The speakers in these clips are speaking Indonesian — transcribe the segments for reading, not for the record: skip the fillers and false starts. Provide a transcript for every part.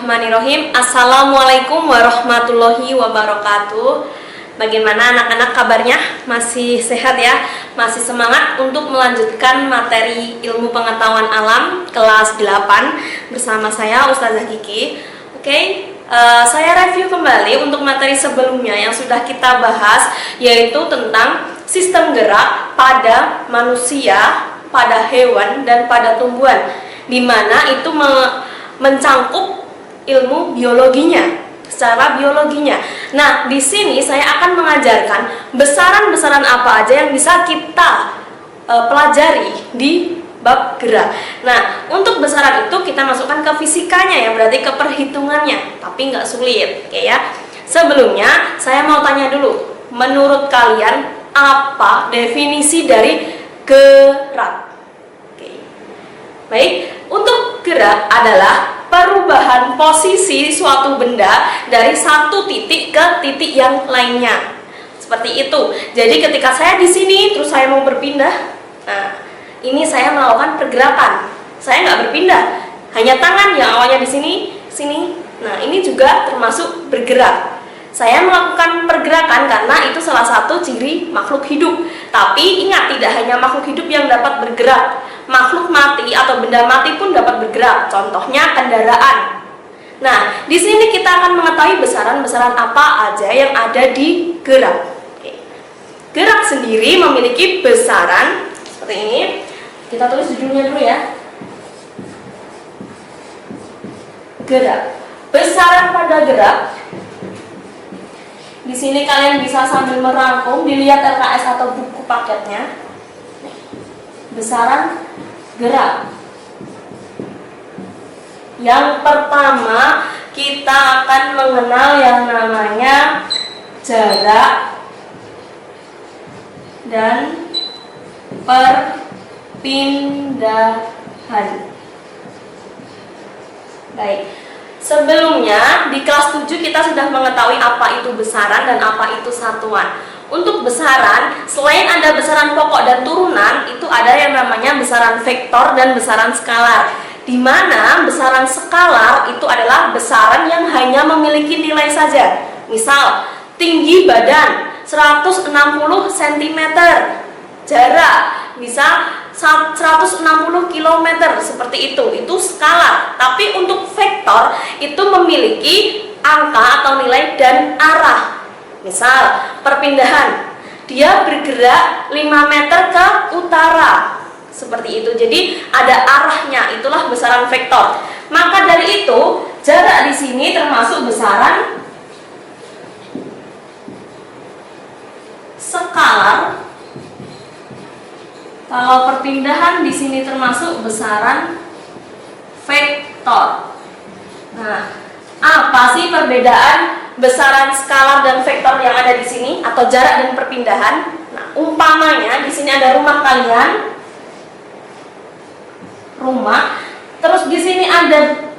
Bismillahirrahmanirrahim. Assalamualaikum warahmatullahi wabarakatuh. Bagaimana anak-anak kabarnya? Masih sehat ya? Masih semangat untuk melanjutkan materi ilmu pengetahuan alam kelas 8 bersama saya Ustazah Kiki. Oke, saya review kembali untuk materi sebelumnya yang sudah kita bahas, yaitu tentang sistem gerak pada manusia, pada hewan, dan pada tumbuhan, di mana itu mencangkup ilmu biologinya, secara biologinya. Nah, di sini saya akan mengajarkan besaran-besaran apa aja yang bisa kita pelajari di bab gerak. Nah, untuk besaran itu kita masukkan ke fisikanya ya, berarti ke perhitungannya, tapi nggak sulit, oke ya. Sebelumnya saya mau tanya dulu, menurut kalian apa definisi dari gerak? Oke. Baik, untuk gerak adalah perubahan posisi suatu benda dari satu titik ke titik yang lainnya. Seperti itu. Jadi ketika saya di sini terus saya mau berpindah, nah ini saya melakukan pergerakan. Saya nggak berpindah, hanya tangan yang awalnya di sini, sini. Nah ini juga termasuk bergerak. Saya melakukan pergerakan karena itu salah satu ciri makhluk hidup. Tapi ingat, tidak hanya makhluk hidup yang dapat bergerak, makhluk mati atau benda mati pun dapat bergerak. Contohnya kendaraan. Nah, di sini kita akan mengetahui besaran-besaran apa aja yang ada di gerak. Oke. Gerak sendiri memiliki besaran seperti ini. Kita tulis judulnya dulu ya. Gerak. Besaran pada gerak. Di sini kalian bisa sambil merangkum, dilihat LKS atau buku paketnya. Besaran gerak. Yang pertama, kita akan mengenal yang namanya jarak dan perpindahan. Baik. Sebelumnya di kelas 7 kita sudah mengetahui apa itu besaran dan apa itu satuan. Untuk besaran, selain ada besaran pokok dan turunan, itu ada yang namanya besaran vektor dan besaran skalar. Di mana besaran skalar itu adalah besaran yang hanya memiliki nilai saja. Misal, tinggi badan 160 cm, jarak bisa 160 km, seperti itu skalar. Tapi untuk vektor itu memiliki angka atau nilai dan arah. Misal perpindahan, dia bergerak 5 meter ke utara, seperti itu. Jadi ada arahnya, itulah besaran vektor. Maka dari itu jarak di sini termasuk besaran skalar. Kalau perpindahan di sini termasuk besaran vektor. Nah, apa sih perbedaan besaran skalar dan vektor yang ada di sini atau jarak dan perpindahan? Nah, umpamanya di sini ada rumah kalian, terus di sini ada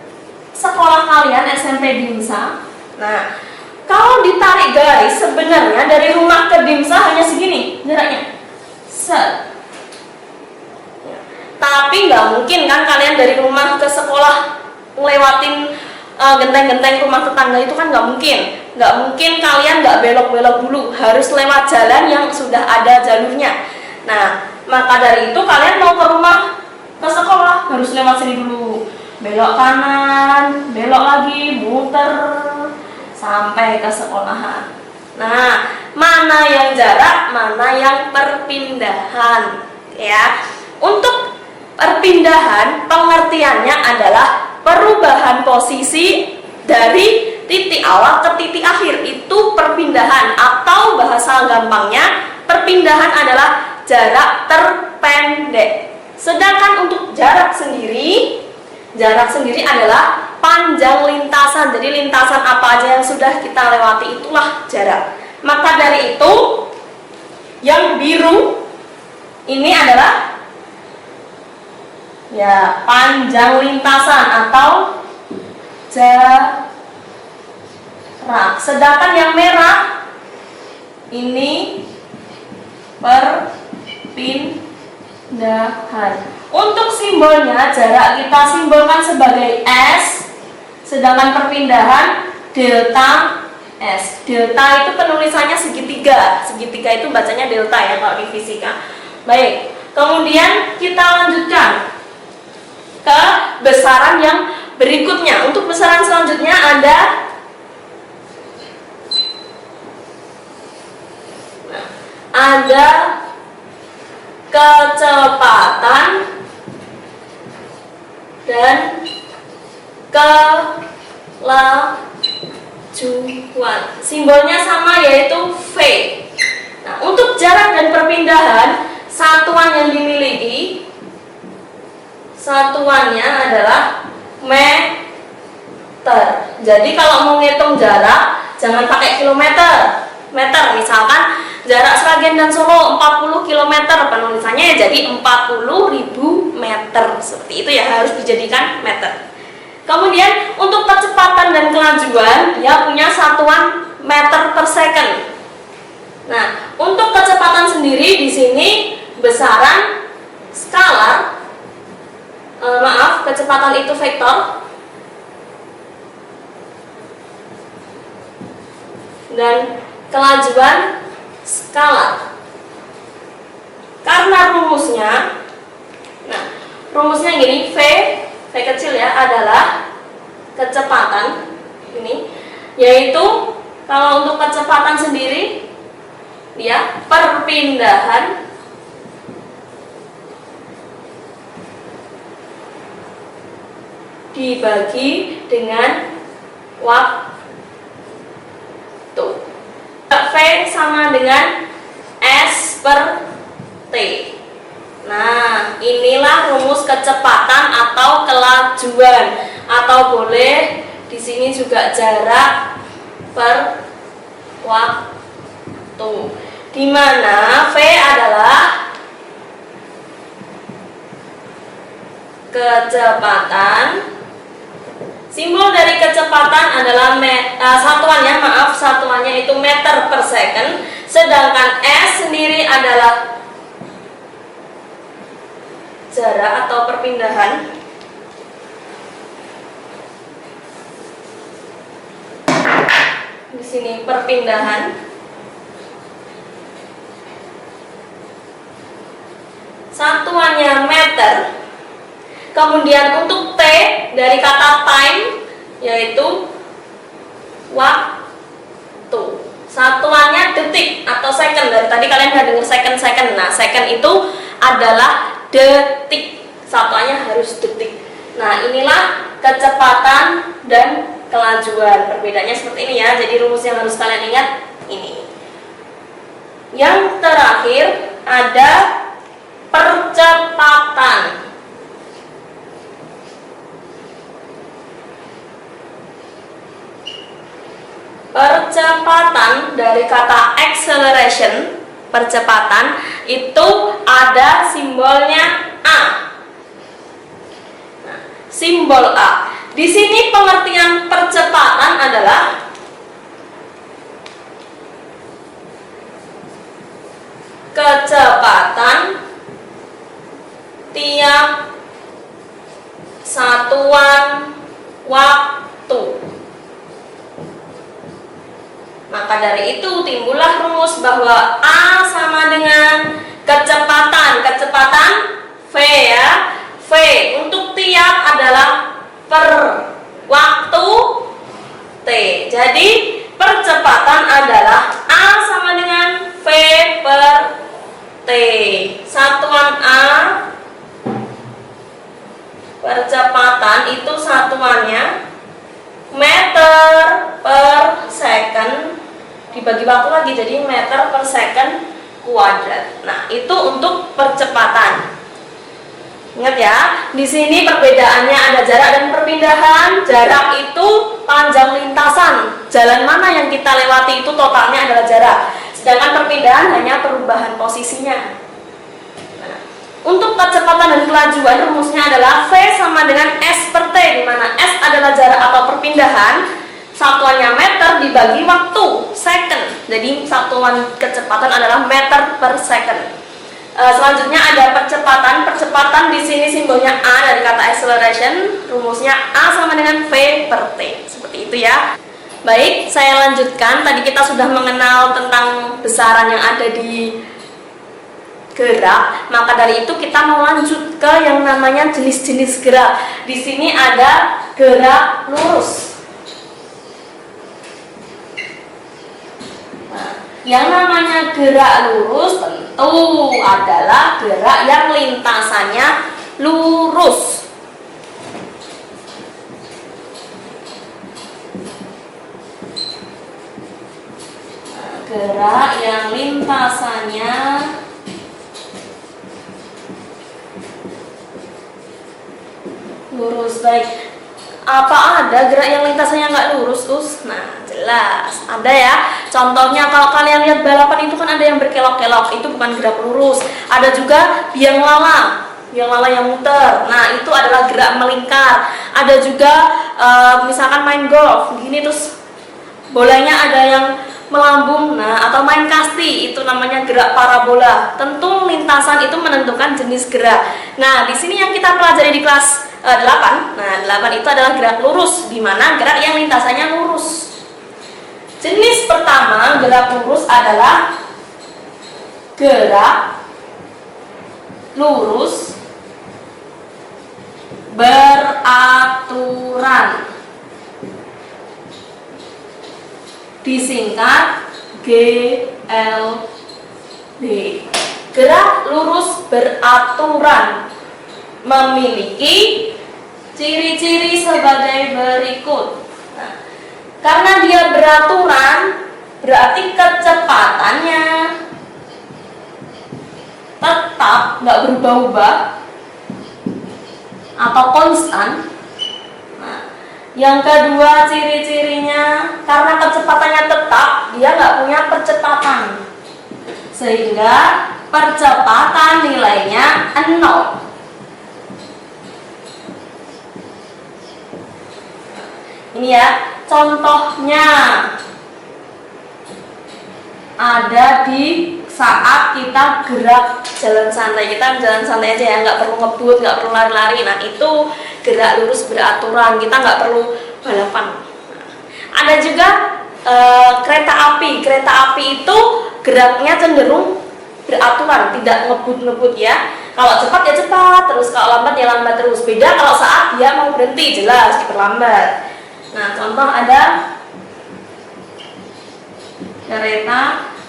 sekolah kalian SMP Dimsa. Nah, kalau ditarik garis sebenarnya dari rumah ke Dimsa hanya segini jaraknya. Tapi nggak mungkin kan kalian dari rumah ke sekolah ngelewatin genteng-genteng rumah tetangga, itu kan nggak mungkin. Nggak mungkin kalian nggak belok-belok dulu, harus lewat jalan yang sudah ada jalurnya. Nah, maka dari itu kalian mau ke rumah, ke sekolah harus lewat sini dulu, belok kanan, belok lagi, muter sampai ke sekolahan. Nah, mana yang jarak, mana yang perpindahan, ya. Untuk perpindahan, pengertiannya adalah perubahan posisi dari titik awal ke titik akhir. Itu perpindahan, atau bahasa gampangnya perpindahan adalah jarak terpendek. Sedangkan untuk jarak sendiri adalah panjang lintasan. Jadi lintasan apa aja yang sudah kita lewati itulah jarak. Maka dari itu yang biru ini adalah ya panjang lintasan atau jarak. Sedangkan yang merah ini perpindahan. Untuk simbolnya jarak kita simbolkan sebagai S, sedangkan perpindahan delta S. Delta itu penulisannya segitiga. Segitiga itu bacanya delta ya kalau di fisika. Baik, kemudian kita lanjutkan ke besaran yang berikutnya. Untuk besaran selanjutnya ada kecepatan dan kelajuan. Simbolnya sama, yaitu V. Nah, untuk jarak dan perpindahan, satuan yang dimiliki satuannya adalah meter. Jadi kalau mau ngitung jarak jangan pakai kilometer, meter. Misalkan jarak Sragen dan Solo 40 km, penulisannya ya jadi 40.000 meter. Seperti itu ya, harus dijadikan meter. Kemudian untuk kecepatan dan kelajuan dia punya satuan meter per second. Nah, untuk kecepatan sendiri di sini besaran skalar, kecepatan itu vektor, dan kelajuan skalar. Karena rumusnya, rumusnya gini, V kecil ya, adalah kecepatan ini, yaitu kalau untuk kecepatan sendiri dia perpindahan dibagi dengan waktu. V sama dengan S per T. Nah, inilah rumus kecepatan atau kelajuan, atau boleh di sini juga jarak per waktu, di mana V adalah kecepatan. Simbol dari kecepatan adalah satuannya itu meter per second, sedangkan S sendiri adalah jarak atau perpindahan. Di sini perpindahan. Satuannya meter. Kemudian untuk T dari kata time, yaitu waktu. Satuannya detik atau second. Dari tadi kalian udah dengar second. Nah, second itu adalah detik. Satuannya harus detik. Nah, inilah kecepatan dan kelajuan. Perbedaannya seperti ini ya. Jadi rumus yang harus kalian ingat ini. Yang terakhir ada percepatan. Percepatan dari kata acceleration, percepatan itu ada simbolnya A. Nah, simbol A. Di sini pengertian percepatan adalah kecepatan tiap satuan waktu. Maka dari itu timbullah rumus bahwa A sama dengan kecepatan V ya. V untuk tiap adalah per waktu T. Jadi percepatan adalah A sama dengan V per T. Satuan A percepatan itu satuannya meter per second dibagi waktu lagi jadi meter per second kuadrat. Nah, itu untuk percepatan. Ingat ya, di sini perbedaannya ada jarak dan perpindahan. Jarak itu panjang lintasan, jalan mana yang kita lewati itu totalnya adalah jarak. Sedangkan perpindahan hanya perubahan posisinya. Nah, untuk kecepatan dan kelajuan rumusnya adalah V sama dengan S per T, di mana S adalah jarak atau perpindahan, satuannya meter dibagi waktu, second. Jadi satuan kecepatan adalah meter per second. Selanjutnya ada percepatan. Percepatan di sini simbolnya A dari kata acceleration. Rumusnya A sama dengan V per T. Seperti itu ya. Baik, saya lanjutkan. Tadi kita sudah mengenal tentang besaran yang ada di gerak. Maka dari itu kita mau lanjut ke yang namanya jenis-jenis gerak. Di sini ada gerak lurus. Yang namanya gerak lurus tentu adalah gerak yang lintasannya lurus. Gerak yang lintasannya lurus. Baik, apa ada gerak yang lintasannya nggak lurus, Us? Nah, jelas ada ya. Contohnya kalau kalian lihat balapan itu kan ada yang berkelok-kelok, itu bukan gerak lurus. Ada juga biang lala yang muter. Nah, itu adalah gerak melingkar. Ada juga misalkan main golf gini terus bolanya ada yang melambung, nah, atau main kasti, itu namanya gerak parabola. Tentu lintasan itu menentukan jenis gerak. Nah, di sini yang kita pelajari di kelas 8. Nah, 8 itu adalah gerak lurus, di mana gerak yang lintasannya lurus. Jenis pertama gerak lurus adalah gerak lurus beraturan, disingkat GLB. Gerak lurus beraturan memiliki ciri-ciri sebagai berikut. Nah, karena dia beraturan, berarti kecepatannya tetap, nggak berubah-ubah atau konstan. Nah, yang kedua ciri-cirinya, karena kecepatannya tetap, dia nggak punya percepatan, sehingga percepatan nilainya 0. Ini ya, contohnya ada di saat kita gerak jalan santai. Kita jalan santai aja ya, nggak perlu ngebut, nggak perlu lari-lari. Nah, itu gerak lurus beraturan, kita nggak perlu balapan. Ada juga kereta api. Kereta api itu geraknya cenderung beraturan, tidak ngebut-ngebut ya. Kalau cepat ya cepat, terus kalau lambat ya lambat terus. Beda kalau saat dia mau berhenti, jelas diperlambat. Nah, contoh ada kereta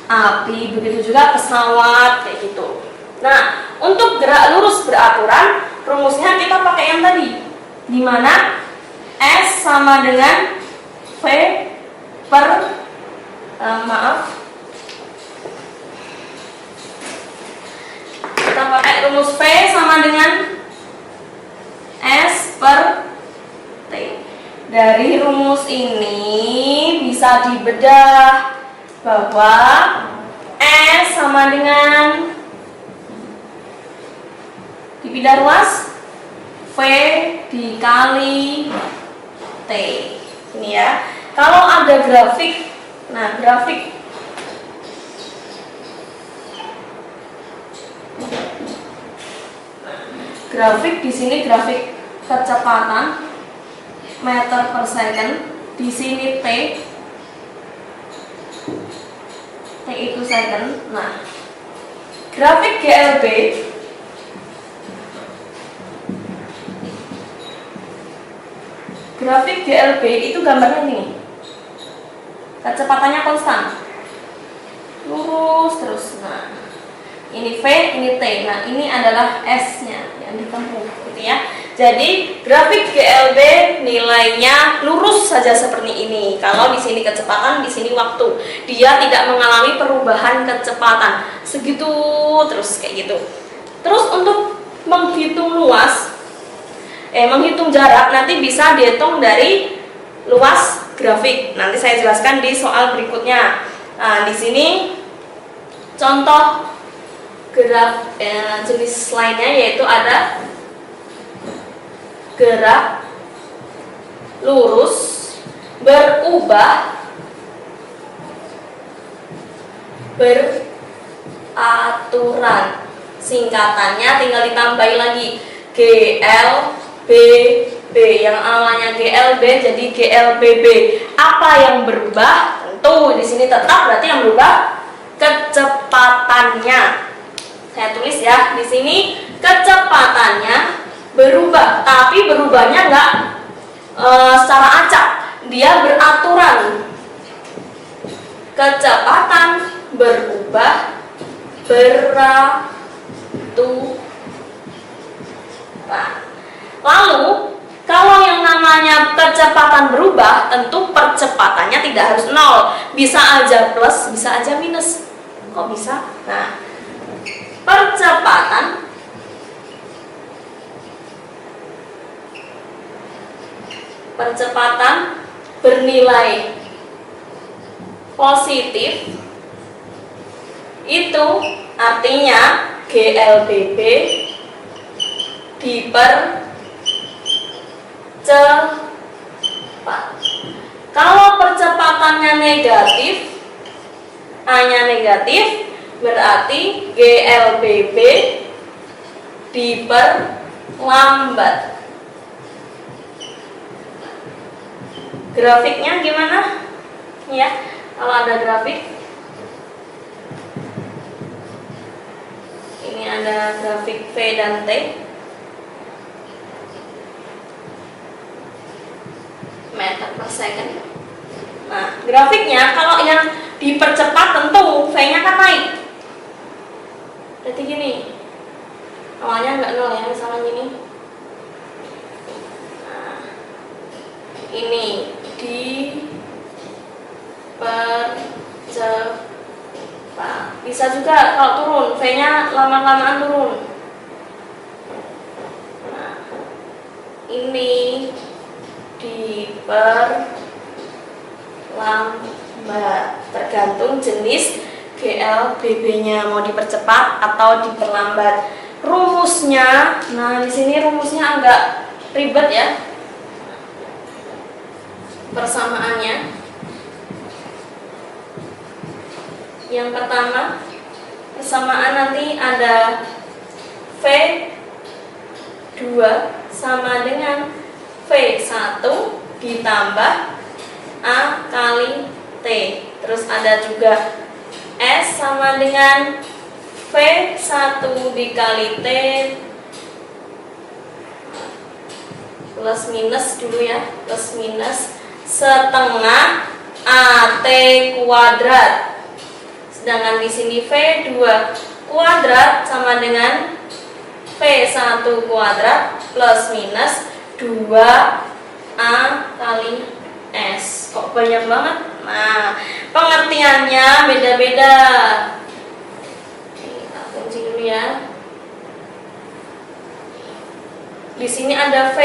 api, begitu juga pesawat, kayak gitu. Nah, untuk gerak lurus beraturan, rumusnya kita pakai yang tadi, di mana S sama dengan V per kita pakai rumus V sama dengan S per T. Dari rumus ini bisa dibedah bahwa S sama dengan dipindah ruas V dikali T. Ini ya. Kalau ada grafik, nah grafik di sini grafik kecepatan meter per second, di sini T itu second. Nah, grafik GLB itu gambarnya ini, kecepatannya konstan, lurus terus. Nah, ini V, ini T. Nah, ini adalah S-nya yang ditempuh, gitu ya. Jadi grafik GLB nilainya lurus saja seperti ini. Kalau di sini kecepatan, di sini waktu. Dia tidak mengalami perubahan kecepatan. Segitu terus kayak gitu. Terus untuk menghitung menghitung jarak nanti bisa dihitung dari luas grafik. Nanti saya jelaskan di soal berikutnya. Nah, di sini contoh gerak jenis lainnya yaitu ada gerak lurus berubah beraturan. Singkatannya tinggal ditambahin lagi GLBB, yang awalnya GLB jadi GLBB. Apa yang berubah? Tentu di sini tetap, berarti yang berubah kecepatannya. Saya tulis ya di sini, kecepatannya berubah, tapi berubahnya nggak secara acak, dia beraturan. Kecepatan berubah beraturan. Lalu kalau yang namanya kecepatan berubah, tentu percepatannya tidak harus 0, bisa aja plus, bisa aja minus. Kok bisa? Nah, percepatan bernilai positif itu artinya GLBB dipercepat. Kalau percepatannya negatif, A-nya negatif, berarti GLBB diperlambat. Grafiknya gimana? Ya, kalau ada grafik, ini ada grafik V dan T, meter per second. Nah, grafiknya kalau yang dipercepat tentu V-nya kan naik. Berarti gini, awalnya nggak 0 ya, misalnya gini. Nah, ini dipercepat. Bisa juga kalau turun, V-nya lama-lamaan turun. Nah, ini diperlambat, tergantung jenis GLBB-nya, mau dipercepat atau diperlambat. Rumusnya, nah di sini rumusnya agak ribet ya. Persamaannya, yang pertama persamaan nanti ada V2 sama dengan V1 ditambah A kali T. Terus ada juga S sama dengan V1 dikali T plus minus dulu ya, plus minus setengah AT kuadrat. Sedangkan di sini V2 kuadrat sama dengan V1 kuadrat plus minus 2A kali S. Kok banyak banget? Nah, pengertiannya beda-beda. Kita kunci dulu ya. Di sini ada V.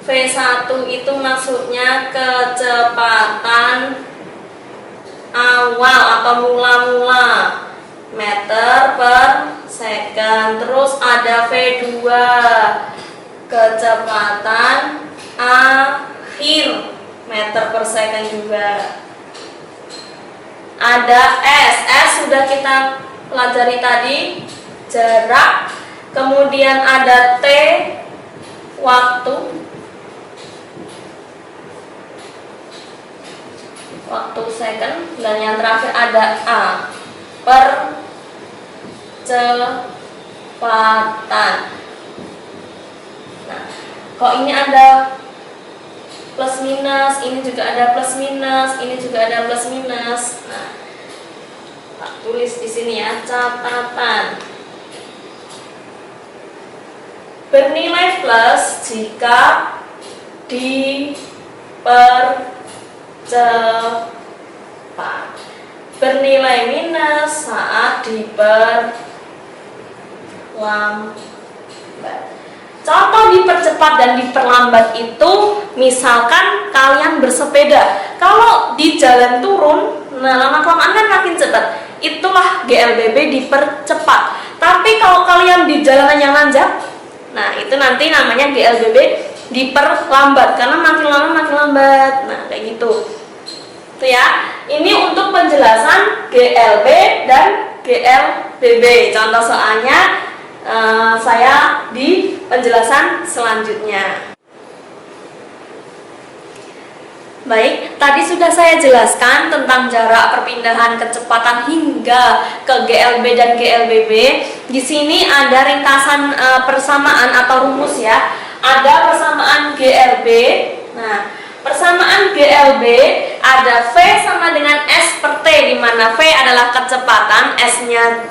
V1 itu maksudnya kecepatan awal atau mula-mula, meter per second. Terus ada V2, kecepatan akhir, meter per second juga. Ada S. S sudah kita pelajari tadi, jarak. Kemudian ada T, waktu second. Dan yang terakhir ada A, percepatan. Nah, kok ini ada plus minus, ini juga ada plus minus, ini juga ada plus minus. Nah, tak tulis di sini ya, catatan. Bernilai plus jika dipercepat, bernilai minus saat diperlambat. Contoh dipercepat dan diperlambat itu, misalkan kalian bersepeda, kalau di jalan turun, nah lama-kelamaan kan makin cepat, itulah GLBB dipercepat. Tapi kalau kalian di jalanan yang nanjak, nah itu nanti namanya GLBB diperlambat, karena makin lama makin lambat. Nah kayak gitu. Itu ya. Ini untuk penjelasan GLB dan GLBB. BB. Contoh soalnya saya di penjelasan selanjutnya. Baik, tadi sudah saya jelaskan tentang jarak perpindahan kecepatan hingga ke GLB dan GLBB. Di sini ada ringkasan persamaan atau rumus ya. Ada persamaan GLB. Nah, persamaan GLB ada V sama dengan S per T, di mana V adalah kecepatan, S-nya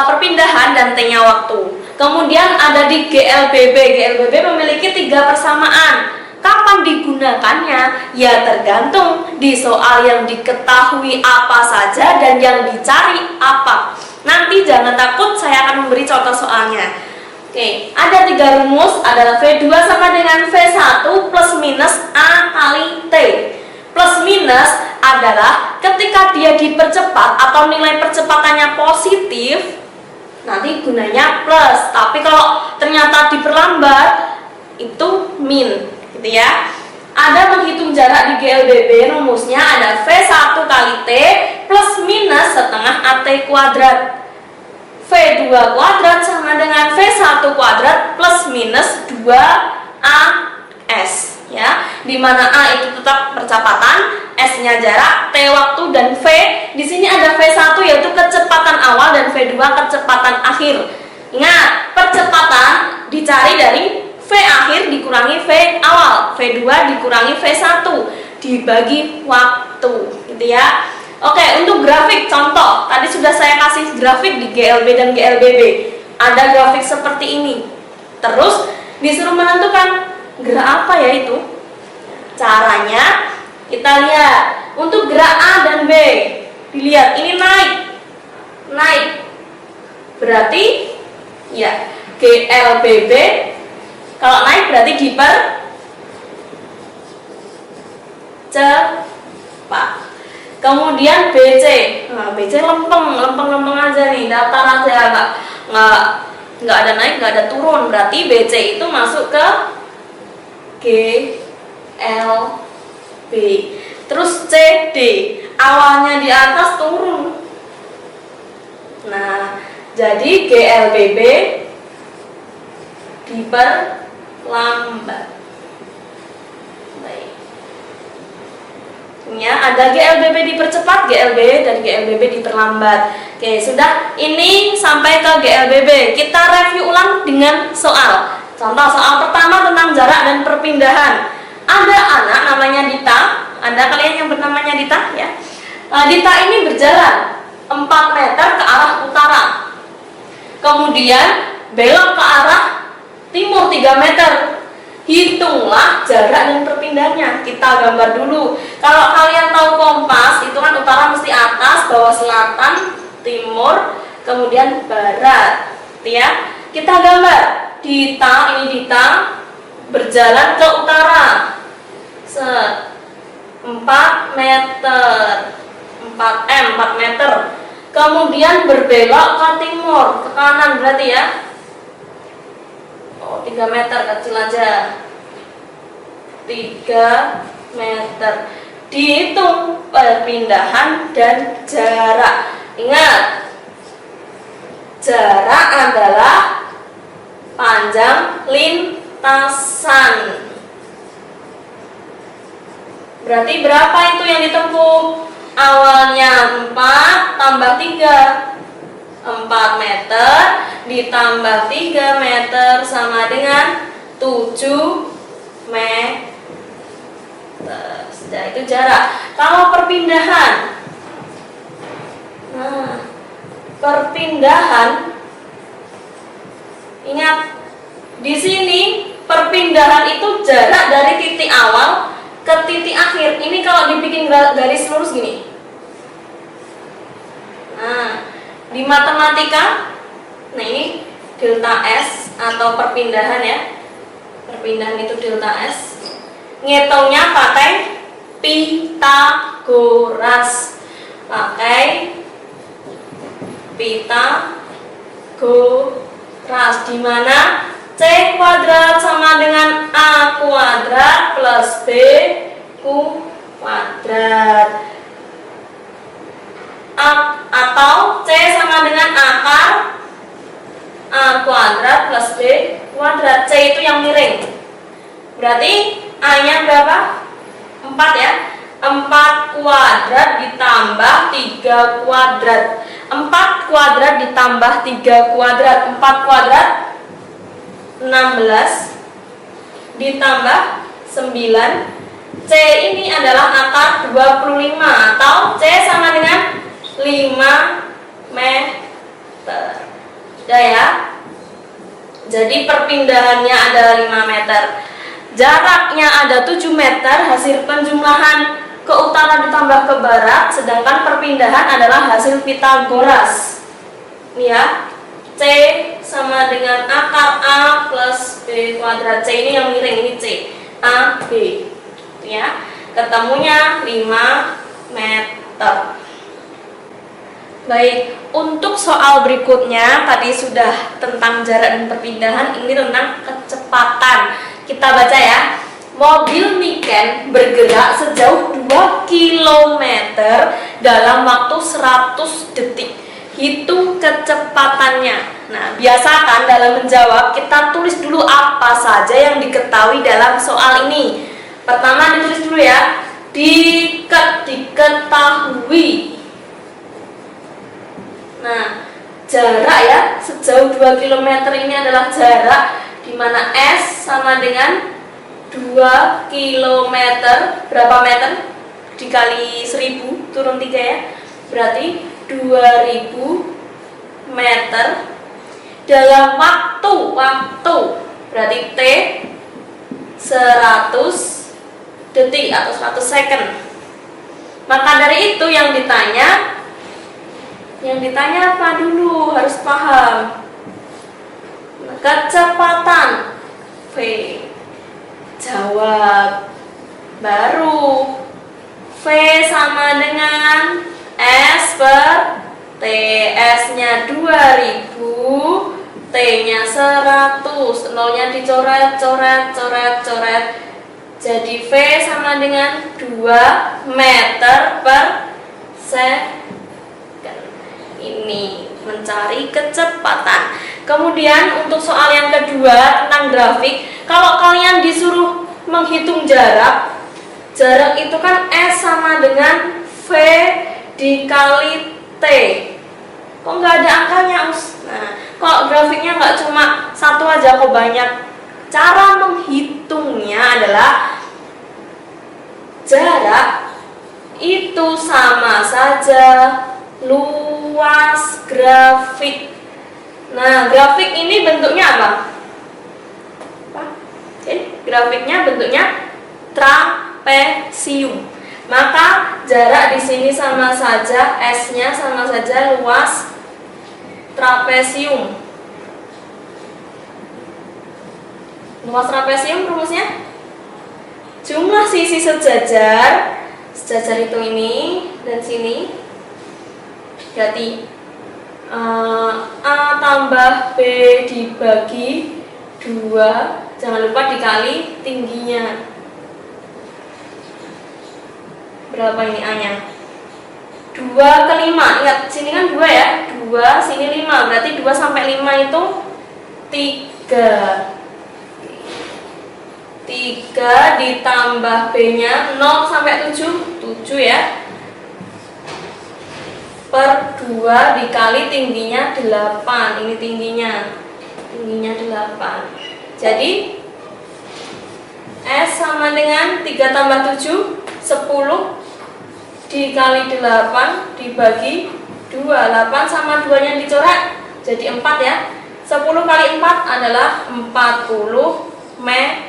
perpindahan, dan T-nya waktu. Kemudian ada di GLBB. GLBB memiliki 3 persamaan. Kapan digunakannya? Ya tergantung di soal yang diketahui apa saja dan yang dicari apa. Nanti jangan takut, saya akan memberi contoh soalnya. Oke, ada 3 rumus, adalah V2 sama dengan V1 plus minus A kali T. Plus minus adalah ketika dia dipercepat atau nilai percepatannya positif, nanti gunanya plus. Tapi kalau ternyata diperlambat, itu min. Gitu ya. Ada menghitung jarak di GLBB, rumusnya ada V1 kali T plus minus setengah AT kuadrat. V2 kuadrat sama dengan V1 kuadrat plus minus 2AS ya. Dimana A itu tetap percepatan, S-nya jarak, T waktu, dan V di sini ada V1 yaitu kecepatan awal dan V2 kecepatan akhir. Ingat, percepatan dicari dari V akhir dikurangi V awal, V2 dikurangi V1 dibagi waktu, gitu ya. Oke, untuk grafik contoh, tadi sudah saya kasih grafik di GLB dan GLBB. Ada grafik seperti ini. Terus disuruh menentukan gerak apa ya itu? Caranya kita lihat. Untuk gerak A dan B, dilihat ini naik. Berarti ya GLBB kalau naik berarti dipercepat. Kemudian BC, nah BC lempeng aja nih, datar aja, nggak ada naik, nggak ada turun. Berarti BC itu masuk ke GLB. Terus CD, awalnya di atas turun. Nah, jadi GLBB diperlambat. Baik. Ya, ada GLBB dipercepat, GLB dan GLBB diperlambat. Oke, sudah. Ini sampai ke GLBB. Kita review ulang dengan soal. Contoh soal pertama tentang jarak dan perpindahan. Ada anak namanya Dita. Ada kalian yang bernamanya Dita ya? Dita ini berjalan 4 meter ke arah utara. Kemudian belok ke arah timur 3 meter. Hitunglah jarak dan perpindahannya. Kita gambar dulu. Kalau kalian tahu kompas, itu kan utara mesti atas, bawah selatan, timur, kemudian barat. Ya. Kita gambar. Dita berjalan ke utara. 4 meter. 4 meter. Kemudian berbelok ke timur, ke kanan berarti ya. 3 meter, kecil aja. 3 meter. Dihitung perpindahan dan jarak. Ingat, jarak adalah panjang lintasan. Berarti berapa itu yang ditempuh? Awalnya 4 tambah 3, 4 meter ditambah 3 meter sama dengan 7 meter. Sudah, itu jarak. Kalau perpindahan, perpindahan, ingat di sini perpindahan itu jarak dari titik awal ke titik akhir. Ini kalau dibikin garis lurus gini. Nah, di matematika, nah ini delta S atau perpindahan ya. Perpindahan itu delta S. Ngitungnya pakai Pitagoras. Pakai Pitagoras, di mana C kuadrat sama dengan A kuadrat plus B kuadrat. Atau C sama dengan A akar A kuadrat plus B kuadrat. C itu yang miring. Berarti A-nya berapa? 4 ya. 4 kuadrat ditambah 3 kuadrat. 4 kuadrat ditambah 3 kuadrat. 4 kuadrat 16 ditambah 9. C ini adalah akar 25 atau C sama dengan 5 meter. Udah ya. Jadi perpindahannya adalah 5 meter. Jaraknya ada 7 meter, hasil penjumlahan ke utara ditambah ke barat, sedangkan perpindahan adalah hasil Pitagoras. Nih ya. C sama dengan akar A plus B kuadrat. C ini yang miring, ini C. A, B. Ya. Ketemunya 5 meter. Baik, untuk soal berikutnya tadi sudah tentang jarak dan perpindahan, ini tentang kecepatan. Kita baca ya. Mobil Niken bergerak sejauh 2 km dalam waktu 100 detik. Hitung kecepatannya. Nah, biasakan dalam menjawab kita tulis dulu apa saja yang diketahui dalam soal ini. Pertama ditulis dulu ya. Diketahui. Nah, jarak ya, sejauh 2 km ini adalah jarak di mana S sama dengan 2 km. Berapa meter? Dikali 1000, turun 3 ya. Berarti 2000 meter dalam waktu. Berarti T 100 detik atau 100 second. Maka dari itu yang ditanya apa dulu, harus paham. Kecepatan V. Jawab. Baru V sama dengan S per T. S-nya 2000, T-nya 100. Nolnya dicoret, coret. Jadi V sama dengan 2 meter per second. Ini mencari kecepatan. Kemudian untuk soal yang kedua tentang grafik, kalau kalian disuruh menghitung jarak itu kan S sama dengan V dikali T. Kok nggak ada angkanya, Us? Nah, kok grafiknya nggak cuma satu aja, kok banyak. Cara menghitungnya adalah jarak itu sama saja luas grafik. Nah, grafik ini bentuknya apa? Grafiknya bentuknya trapesium. Maka jarak di sini sama saja, S-nya sama saja luas trapesium. Luas trapesium rumusnya jumlah sisi sejajar itu ini dan sini. Berarti A tambah B dibagi 2, jangan lupa dikali tingginya. Berapa ini A-nya? 2/5. Ingat, sini kan 2 ya. 2, sini 5. Berarti 2 sampai 5 itu 3. 3 ditambah B-nya 0 sampai 7. 7 ya. Per 2 dikali tingginya 8. Ini tingginya 8. Jadi S sama dengan 3 tambah 7 10 dikali 8 dibagi 2. 8 sama 2 nya dicoret jadi 4 ya. 10 kali 4 adalah 40 meter.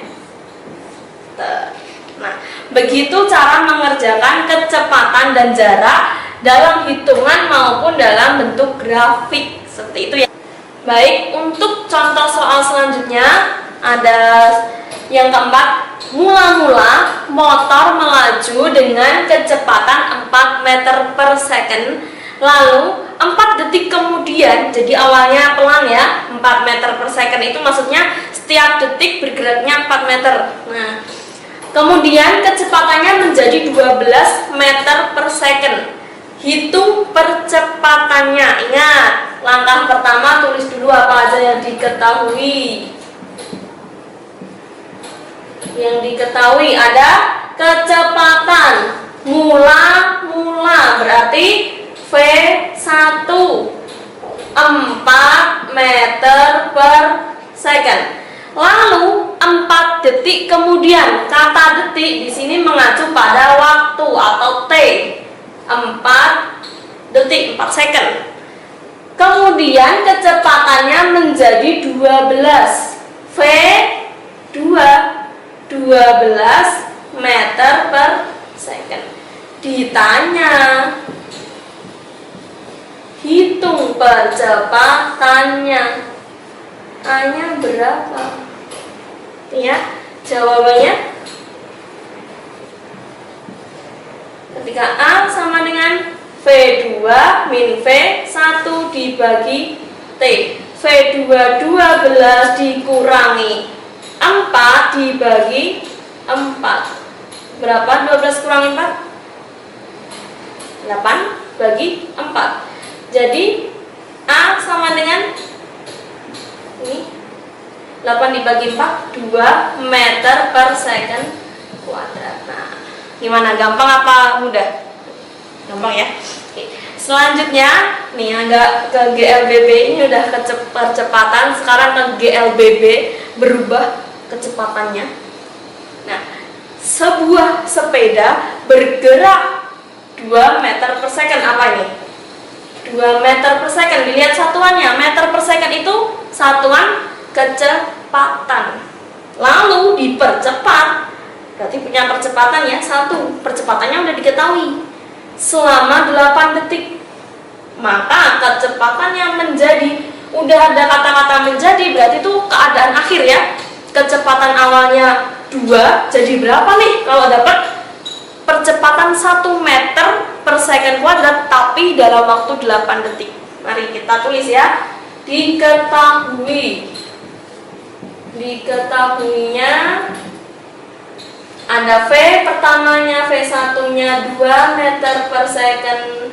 Nah, begitu cara mengerjakan kecepatan dan jarak dalam hitungan maupun dalam bentuk grafik. Seperti itu ya. Baik, untuk contoh soal selanjutnya ada yang keempat. Mula-mula motor melaju dengan kecepatan 4 meter per second. Lalu 4 detik kemudian, jadi awalnya pelan ya, 4 meter per second itu maksudnya setiap detik bergeraknya 4 meter. Nah, kemudian kecepatannya menjadi 12 meter per second. Hitung percepatannya. Ingat, Langkah pertama, tulis dulu apa aja yang diketahui. Yang diketahui ada kecepatan mula berarti V1 4 meter per second. Lalu 4 detik kemudian, kata detik di sini mengacu pada waktu atau T. 4 detik, 4 second. Kemudian kecepatannya menjadi 12 V2 12 meter per second. Ditanya, hitung percepatannya, A-nya berapa? Ya, jawabannya ketika A sama dengan V2 min V1 dibagi T. V2 12 dikurangi 4 dibagi 4. Berapa 12 kurangi 4? 8 bagi 4. Jadi A sama dengan ini 8 dibagi 4 2 meter per second kuadrat. Nah, gimana? Gampang apa mudah? Gampang ya. Oke. Selanjutnya nih agak ke GLBB, ini udah percepatan, sekarang ke GLBB berubah kecepatannya. Nah, sebuah sepeda bergerak 2 meter per second. Apa ini? 2 meter per second. Dilihat satuannya, meter per second itu satuan kecepatan. Lalu dipercepat, berarti punya percepatan ya, 1. Percepatannya udah diketahui selama 8 detik. Maka kecepatannya menjadi, udah ada kata-kata menjadi, berarti itu keadaan akhir ya. Kecepatan awalnya 2, jadi berapa nih kalau dapat percepatan 1 meter per second kuadrat tapi dalam waktu 8 detik. Mari kita tulis ya. Diketahuinya ada V pertamanya, V1 nya 2 meter per second,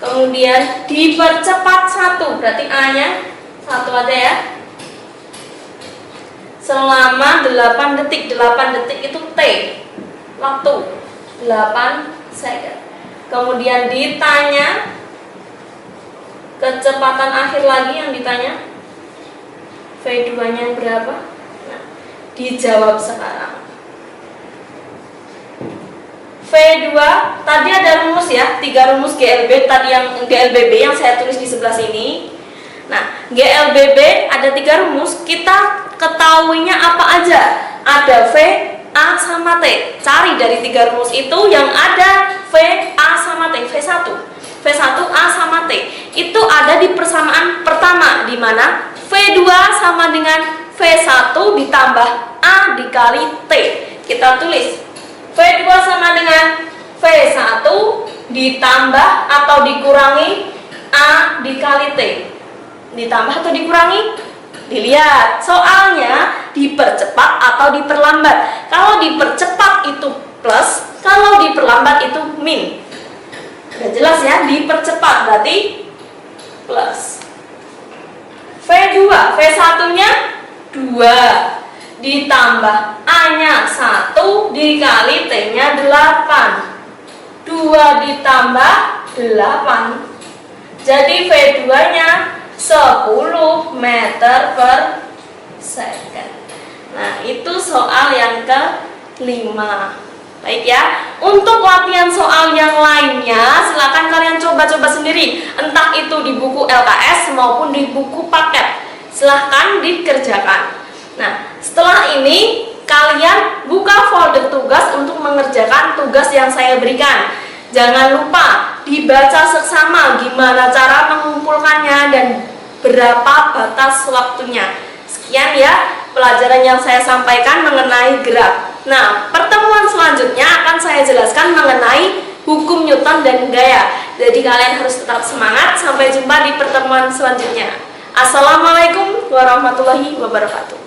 kemudian dipercepat 1, berarti A nya 1 aja ya, selama 8 detik. 8 detik itu T, waktu 8 second. Kemudian ditanya kecepatan akhir lagi, yang ditanya V2 nya berapa. Nah, dijawab sekarang. V2 tadi ada rumus ya, 3 rumus GLB tadi, yang GLBB yang saya tulis di sebelah sini. Nah, GLBB ada 3 rumus, kita ketahuinya apa aja? Ada V, A sama T. Cari dari 3 rumus itu yang ada V, A sama T. V1 A sama T itu ada di persamaan pertama, di mana V2 sama dengan V1 ditambah A dikali T. Kita tulis V2 sama dengan V1 ditambah atau dikurangi A dikali T. Ditambah atau dikurangi? Dilihat soalnya dipercepat atau diperlambat. Kalau dipercepat itu plus, kalau diperlambat itu min. Udah jelas ya, dipercepat berarti plus. V2, V1 nya 2 ditambah A nya 1 dikali T nya 8. 2 ditambah 8, jadi V2 nya 10 meter per second. Nah, itu soal yang ke-5. Baik ya. Untuk latihan soal yang lainnya silakan kalian coba-coba sendiri, entah itu di buku LKS maupun di buku paket. Silahkan dikerjakan. Nah, setelah ini kalian buka folder tugas untuk mengerjakan tugas yang saya berikan. Jangan lupa dibaca seksama gimana cara mengumpulkannya dan berapa batas waktunya. Sekian ya pelajaran yang saya sampaikan mengenai gerak. Nah, pertemuan selanjutnya akan saya jelaskan mengenai hukum Newton dan gaya. Jadi kalian harus tetap semangat. Sampai jumpa di pertemuan selanjutnya. Assalamualaikum warahmatullahi wabarakatuh.